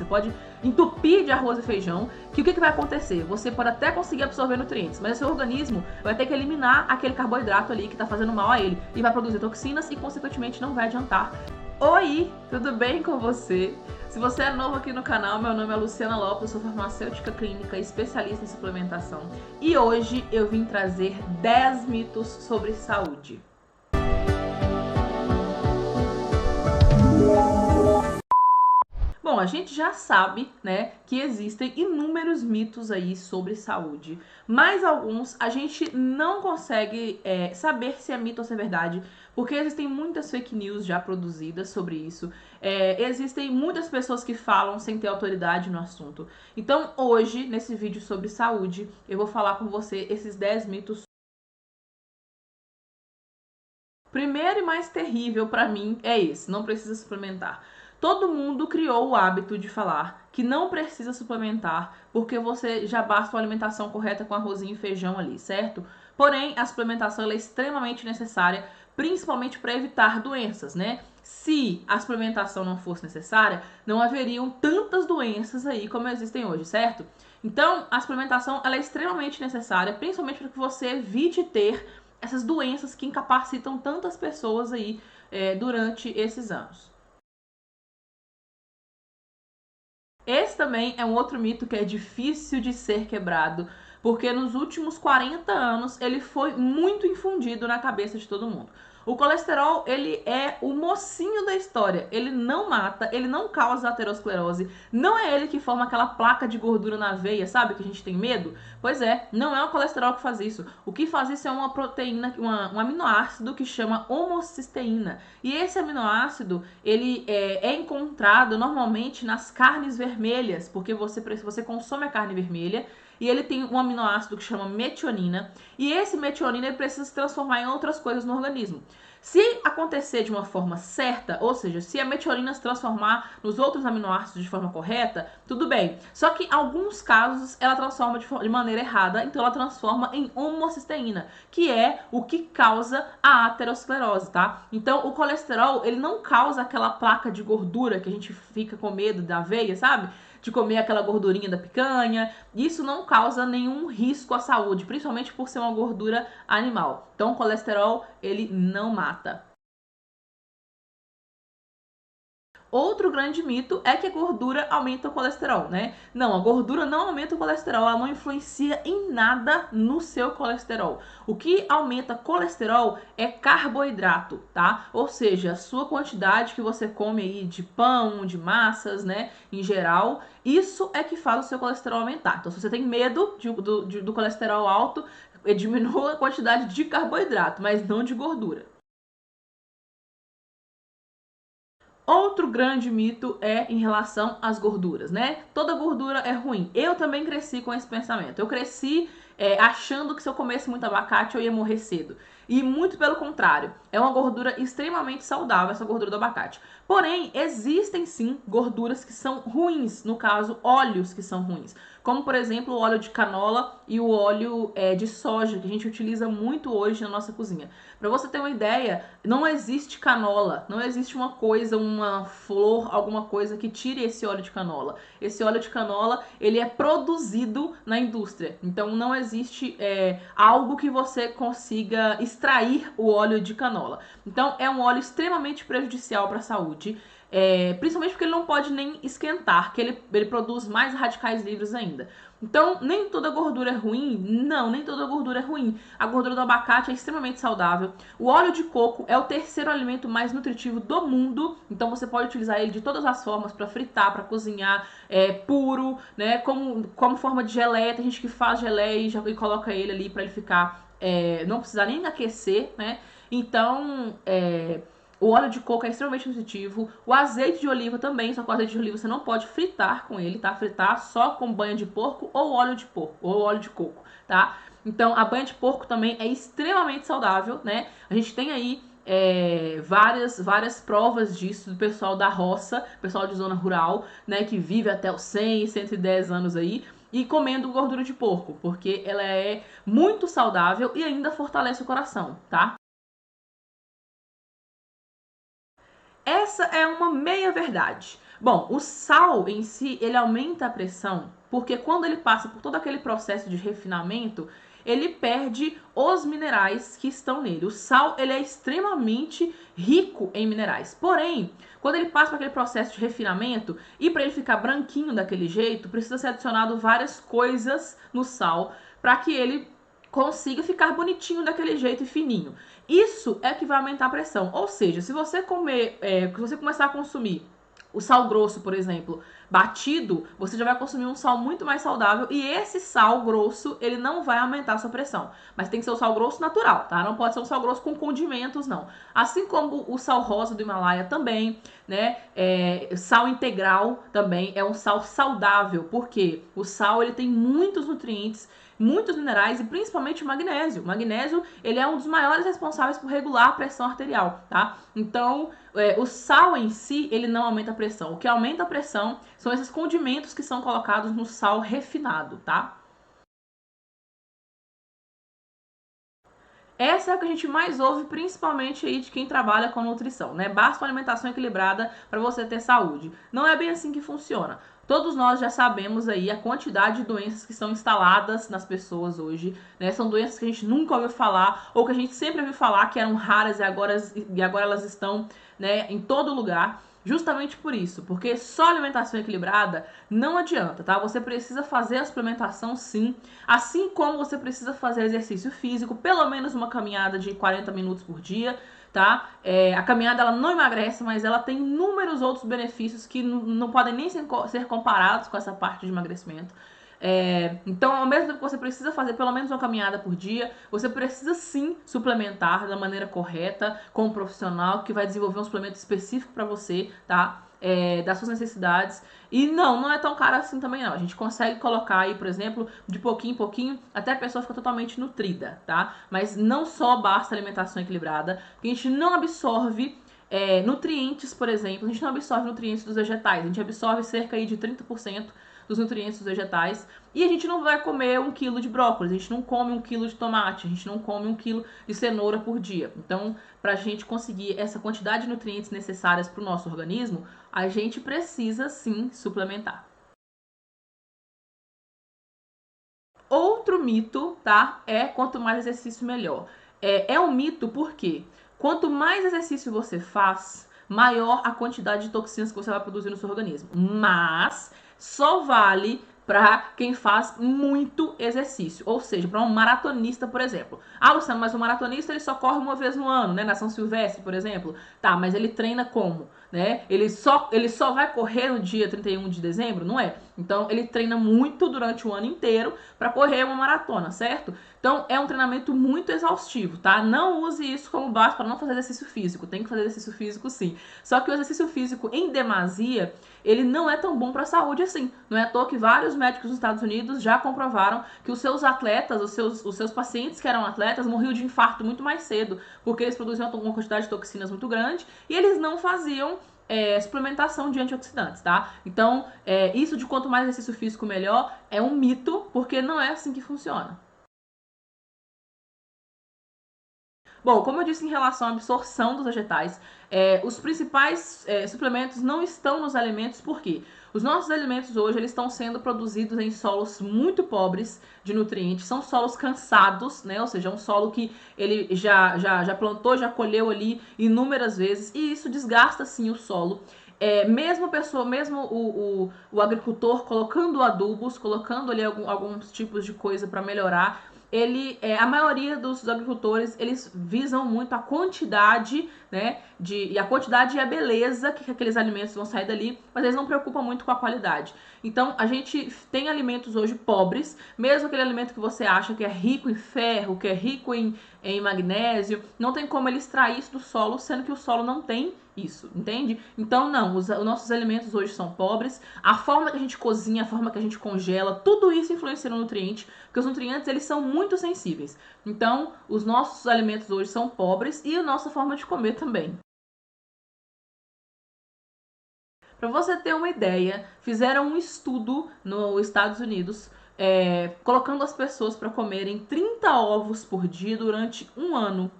pode entupir de arroz e feijão, que o que vai acontecer? Você pode até conseguir absorver nutrientes, mas o seu organismo vai ter que eliminar aquele carboidrato ali que está fazendo mal a ele e vai produzir toxinas e, consequentemente, não vai adiantar. Oi, tudo bem com você? Se você é novo aqui no canal, meu nome é Luciana Lopes, eu sou farmacêutica clínica, especialista em suplementação. E hoje eu vim trazer 10 mitos sobre saúde. Bom, a gente já sabe, né, que existem inúmeros mitos aí sobre saúde, mas alguns a gente não consegue saber se é mito ou se é verdade, porque existem muitas fake news já produzidas sobre isso, existem muitas pessoas que falam sem ter autoridade no assunto. Então hoje, nesse vídeo sobre saúde, eu vou falar com você esses 10 mitos. Primeiro e mais terrível pra mim é esse: não precisa suplementar. Todo mundo criou o hábito de falar que não precisa suplementar porque você já basta uma alimentação correta com arrozinho e feijão ali, certo? Porém, a suplementação é extremamente necessária, principalmente para evitar doenças, né? Se a suplementação não fosse necessária, não haveriam tantas doenças aí como existem hoje, certo? Então, a suplementação ela é extremamente necessária, principalmente para que você evite ter essas doenças que incapacitam tantas pessoas aí durante esses anos. Esse também é um outro mito que é difícil de ser quebrado, porque nos últimos 40 anos ele foi muito infundido na cabeça de todo mundo. O colesterol, ele é o mocinho da história. Ele não mata, ele não causa aterosclerose. Não é ele que forma aquela placa de gordura na veia, sabe? Que a gente tem medo. Pois é, não é o colesterol que faz isso. O que faz isso é uma proteína, um aminoácido que chama homocisteína. E esse aminoácido, ele é encontrado normalmente nas carnes vermelhas, porque você consome a carne vermelha, e ele tem um aminoácido que chama metionina, e esse metionina ele precisa se transformar em outras coisas no organismo. Se acontecer de uma forma certa, ou seja, se a metionina se transformar nos outros aminoácidos de forma correta, tudo bem. Só que em alguns casos ela transforma de maneira errada, então ela transforma em homocisteína, que é o que causa a aterosclerose, tá? Então o colesterol, ele não causa aquela placa de gordura que a gente fica com medo da veia, sabe? De comer aquela gordurinha da picanha. Isso não causa nenhum risco à saúde, principalmente por ser uma gordura animal. Então o colesterol, ele não mata. Outro grande mito é que a gordura aumenta o colesterol, né? Não, a gordura não aumenta o colesterol, ela não influencia em nada no seu colesterol. O que aumenta colesterol é carboidrato, tá? Ou seja, a sua quantidade que você come aí de pão, de massas, né, em geral, isso é que faz o seu colesterol aumentar. Então, se você tem medo do colesterol alto, diminua a quantidade de carboidrato, mas não de gordura. Outro grande mito é em relação às gorduras, né? Toda gordura é ruim. Eu também cresci com esse pensamento. Eu cresci achando que se eu comesse muito abacate eu ia morrer cedo. E muito pelo contrário, é uma gordura extremamente saudável essa gordura do abacate. Porém, existem sim gorduras que são ruins, no caso, óleos que são ruins. Como, por exemplo, o óleo de canola e o óleo de soja, que a gente utiliza muito hoje na nossa cozinha. Para você ter uma ideia, não existe canola, não existe uma coisa, uma flor, alguma coisa que tire esse óleo de canola. Esse óleo de canola, ele é produzido na indústria. Então, não existe algo que você consiga extrair o óleo de canola. Então, é um óleo extremamente prejudicial para a saúde. Principalmente porque ele não pode nem esquentar, que ele produz mais radicais livres ainda. Então, nem toda gordura é ruim? Não, nem toda gordura é ruim. A gordura do abacate é extremamente saudável. O óleo de coco é o terceiro alimento mais nutritivo do mundo. Então, você pode utilizar ele de todas as formas, para fritar, para cozinhar, puro, né? Como forma de geleia. Tem gente que faz geleia e coloca ele ali para ele ficar, não precisar nem aquecer, né? Então, o óleo de coco é extremamente nutritivo. O azeite de oliva também, só que o azeite de oliva você não pode fritar com ele, tá? Fritar só com banha de porco ou óleo de porco, ou óleo de coco, tá? Então, a banha de porco também é extremamente saudável, né? A gente tem aí várias provas disso do pessoal da roça, pessoal de zona rural, né? Que vive até os 100, 110 anos aí e comendo gordura de porco, porque ela é muito saudável e ainda fortalece o coração, tá? Essa é uma meia-verdade. Bom, o sal em si, ele aumenta a pressão, porque quando ele passa por todo aquele processo de refinamento, ele perde os minerais que estão nele. O sal, ele é extremamente rico em minerais. Porém, quando ele passa por aquele processo de refinamento e para ele ficar branquinho daquele jeito, precisa ser adicionado várias coisas no sal para que ele consiga ficar bonitinho daquele jeito e fininho. Isso é que vai aumentar a pressão. Ou seja, se você se você começar a consumir o sal grosso, por exemplo, batido, você já vai consumir um sal muito mais saudável e esse sal grosso, ele não vai aumentar a sua pressão. Mas tem que ser o sal grosso natural, tá? Não pode ser um sal grosso com condimentos, não. Assim como o sal rosa do Himalaia também, né? Sal integral também é um sal saudável, porque o sal, ele tem muitos nutrientes, muitos minerais e principalmente o magnésio. O magnésio, ele é um dos maiores responsáveis por regular a pressão arterial, tá? Então, o sal em si, ele não aumenta a pressão. O que aumenta a pressão são esses condimentos que são colocados no sal refinado, tá? Essa é o que a gente mais ouve, principalmente aí de quem trabalha com nutrição, né? Basta uma alimentação equilibrada para você ter saúde. Não é bem assim que funciona. Todos nós já sabemos aí a quantidade de doenças que são instaladas nas pessoas hoje, né? São doenças que a gente nunca ouviu falar ou que a gente sempre ouviu falar que eram raras e agora elas estão, né, em todo lugar. Justamente por isso, porque só alimentação equilibrada não adianta, tá? Você precisa fazer a suplementação sim, assim como você precisa fazer exercício físico, pelo menos uma caminhada de 40 minutos por dia, tá? A caminhada ela não emagrece, mas ela tem inúmeros outros benefícios que não podem nem ser comparados com essa parte de emagrecimento. Então, ao mesmo tempo que você precisa fazer pelo menos uma caminhada por dia, você precisa sim suplementar da maneira correta com um profissional que vai desenvolver um suplemento específico para você, tá? Das suas necessidades. E não é tão caro assim também não. A gente consegue colocar aí, por exemplo, de pouquinho em pouquinho, até a pessoa ficar totalmente nutrida, tá? Mas não só basta alimentação equilibrada, porque a gente não absorve nutrientes, por exemplo, a gente não absorve nutrientes dos vegetais, a gente absorve cerca aí de 30% dos nutrientes dos vegetais, e a gente não vai comer 1 quilo de brócolis, a gente não come 1 quilo de tomate, a gente não come 1 quilo de cenoura por dia. Então, para a gente conseguir essa quantidade de nutrientes necessárias para o nosso organismo, a gente precisa sim suplementar. Outro mito, tá? Quanto mais exercício, melhor. É um mito porque quanto mais exercício você faz, maior a quantidade de toxinas que você vai produzir no seu organismo. Mas só vale para quem faz muito exercício, ou seja, para um maratonista, por exemplo. Ah, Luciano, mas o maratonista ele só corre uma vez no ano, né? Na São Silvestre, por exemplo. Tá, mas ele treina como? Né? Ele só vai correr no dia 31 de dezembro? Não é. Então, ele treina muito durante o ano inteiro para correr uma maratona, certo? Então, é um treinamento muito exaustivo, tá? Não use isso como base para não fazer exercício físico. Tem que fazer exercício físico, sim. Só que o exercício físico em demasia, ele não é tão bom para a saúde assim. Não é à toa que vários médicos nos Estados Unidos já comprovaram que os seus atletas, os seus pacientes que eram atletas, morriam de infarto muito mais cedo, porque eles produziam uma quantidade de toxinas muito grande e eles não faziam suplementação de antioxidantes, tá? Então, isso de quanto mais exercício físico melhor é um mito, porque não é assim que funciona. Bom, como eu disse em relação à absorção dos vegetais, os principais suplementos não estão nos alimentos, por quê? Os nossos alimentos hoje eles estão sendo produzidos em solos muito pobres de nutrientes, são solos cansados, né? Ou seja, é um solo que ele já plantou, já colheu ali inúmeras vezes, e isso desgasta sim o solo. Mesmo a pessoa, mesmo o agricultor colocando adubos, colocando ali alguns tipos de coisa para melhorar, a maioria dos agricultores, eles visam muito a quantidade, né, e a quantidade e a beleza que aqueles alimentos vão sair dali, mas eles não preocupam muito com a qualidade. Então, a gente tem alimentos hoje pobres, mesmo aquele alimento que você acha que é rico em ferro, que é rico em magnésio, não tem como ele extrair isso do solo, sendo que o solo não tem isso, entende? Então, não, os nossos alimentos hoje são pobres, a forma que a gente cozinha, a forma que a gente congela, tudo isso influencia no nutriente, porque os nutrientes, eles são muito sensíveis. Então, os nossos alimentos hoje são pobres e a nossa forma de comer também. Para você ter uma ideia, fizeram um estudo nos Estados Unidos, colocando as pessoas para comerem 30 ovos por dia durante um ano.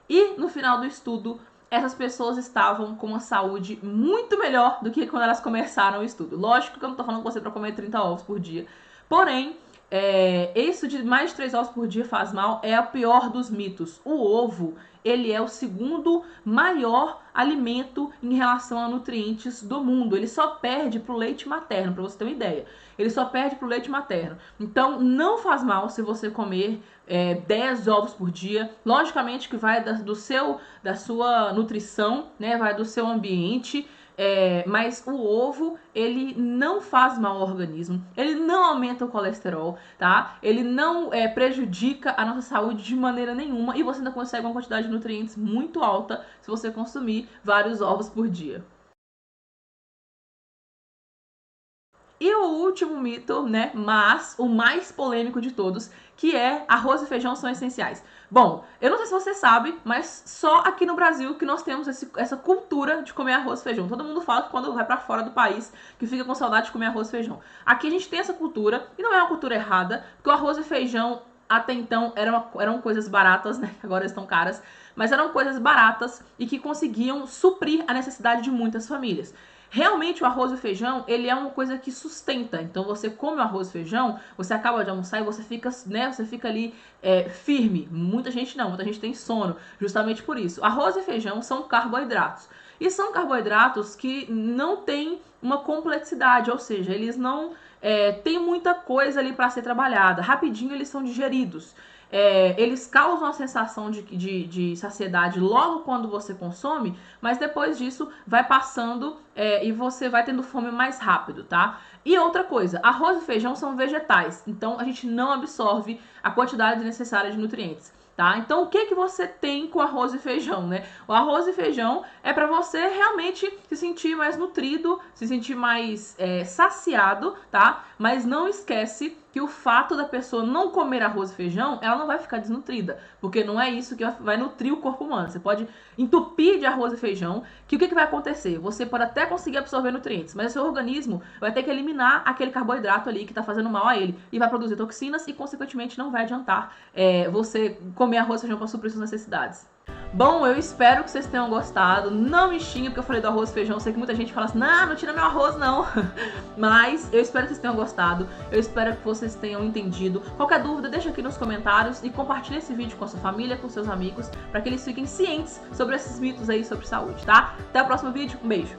E no final do estudo, essas pessoas estavam com uma saúde muito melhor do que quando elas começaram o estudo. Lógico que eu não tô falando com você para comer 30 ovos por dia, porém, isso de mais de 3 ovos por dia faz mal é o pior dos mitos. O ovo, ele é o segundo maior alimento em relação a nutrientes do mundo. Ele só perde pro leite materno, para você ter uma ideia. Ele só perde pro leite materno. Então, não faz mal se você comer 10 ovos por dia. Logicamente que vai da sua nutrição, né? Vai do seu ambiente. Mas o ovo, ele não faz mal ao organismo, ele não aumenta o colesterol, tá? Ele não prejudica a nossa saúde de maneira nenhuma e você ainda consegue uma quantidade de nutrientes muito alta se você consumir vários ovos por dia. E o último mito, né, mas o mais polêmico de todos, que é arroz e feijão são essenciais. Bom, eu não sei se você sabe, mas só aqui no Brasil que nós temos essa cultura de comer arroz e feijão. Todo mundo fala que quando vai pra fora do país que fica com saudade de comer arroz e feijão. Aqui a gente tem essa cultura, e não é uma cultura errada, porque o arroz e feijão até então eram coisas baratas, né, agora estão caras, mas eram coisas baratas e que conseguiam suprir a necessidade de muitas famílias. Realmente o arroz e o feijão, ele é uma coisa que sustenta. Então você come o arroz e feijão, você acaba de almoçar e você fica, né, você fica ali firme. Muita gente não, muita gente tem sono, justamente por isso. Arroz e feijão são carboidratos. E são carboidratos que não têm uma complexidade, ou seja, eles não têm muita coisa ali para ser trabalhada. Rapidinho eles são digeridos. Eles causam a sensação de saciedade logo quando você consome, mas depois disso vai passando e você vai tendo fome mais rápido, tá? E outra coisa, arroz e feijão são vegetais, então a gente não absorve a quantidade necessária de nutrientes. Tá? Então, o que você tem com arroz e feijão, né? O arroz e feijão é para você realmente se sentir mais nutrido, se sentir mais saciado, tá? Mas não esquece que o fato da pessoa não comer arroz e feijão, ela não vai ficar desnutrida, porque não é isso que vai nutrir o corpo humano. Você pode entupir de arroz e feijão, que o que vai acontecer? Você pode até conseguir absorver nutrientes, mas o seu organismo vai ter que eliminar aquele carboidrato ali que tá fazendo mal a ele, e vai produzir toxinas e, consequentemente, não vai adiantar você comer arroz e feijão para suprir suas necessidades. Bom, eu espero que vocês tenham gostado. Não me xingue porque eu falei do arroz e feijão. Eu sei que muita gente fala assim, não tira meu arroz não. Mas eu espero que vocês tenham gostado. Eu espero que vocês tenham entendido. Qualquer dúvida, deixa aqui nos comentários e compartilhe esse vídeo com a sua família, com seus amigos, para que eles fiquem cientes sobre esses mitos aí sobre saúde, tá? Até o próximo vídeo. Um beijo.